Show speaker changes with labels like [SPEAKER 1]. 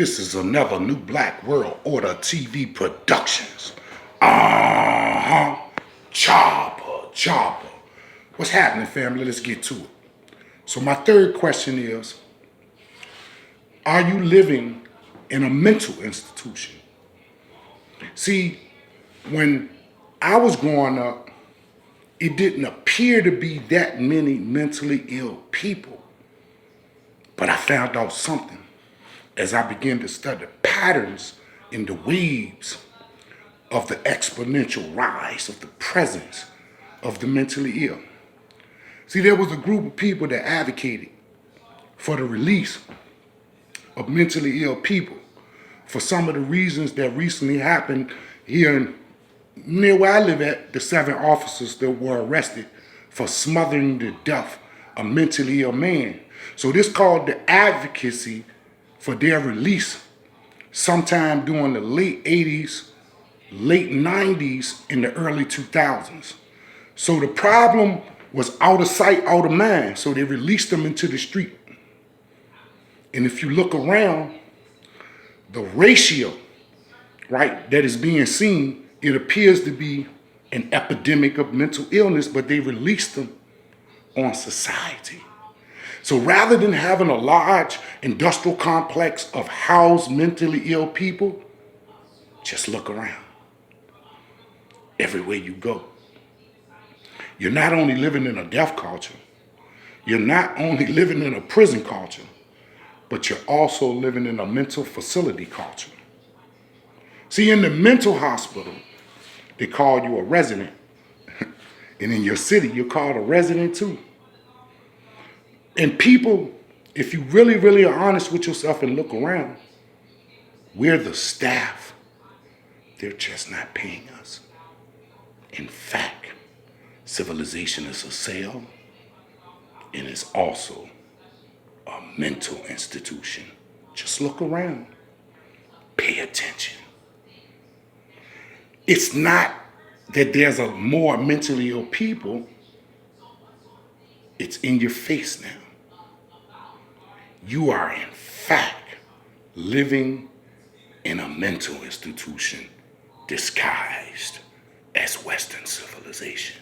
[SPEAKER 1] This is another New Black World Order TV Productions. Chopper. What's happening, family? Let's get to it. So my third question is, are you living in a mental institution? See, when I was growing up, it didn't appear to be that many mentally ill people. But I found out something as I began to study patterns in the waves of the exponential rise of the presence of the mentally ill. See, there was a group of people that advocated for the release of mentally ill people for some of the reasons that recently happened here near where I live at, the 7 officers that were arrested for smothering to death a mentally ill man. So this called the advocacy for their release sometime during the late 80s, late 90s, and the early 2000s. So the problem was out of sight, out of mind. So they released them into the street. And if you look around, the ratio, right, that is being seen, it appears to be an epidemic of mental illness, but they released them on society. So rather than having a large industrial complex of housed mentally ill people, just look around. Everywhere you go. You're not only living in a death culture, you're not only living in a prison culture, but you're also living in a mental facility culture. See, in the mental hospital, they call you a resident. And in your city, you're called a resident too. And people, if you really are honest with yourself and look around, we're the staff. They're just not paying us. In fact, civilization is a sale, and it's also a mental institution. Just look around. Pay attention. It's not that there's a more mentally ill people. It's in your face now. You are, in fact, living in a mental institution disguised as Western civilization.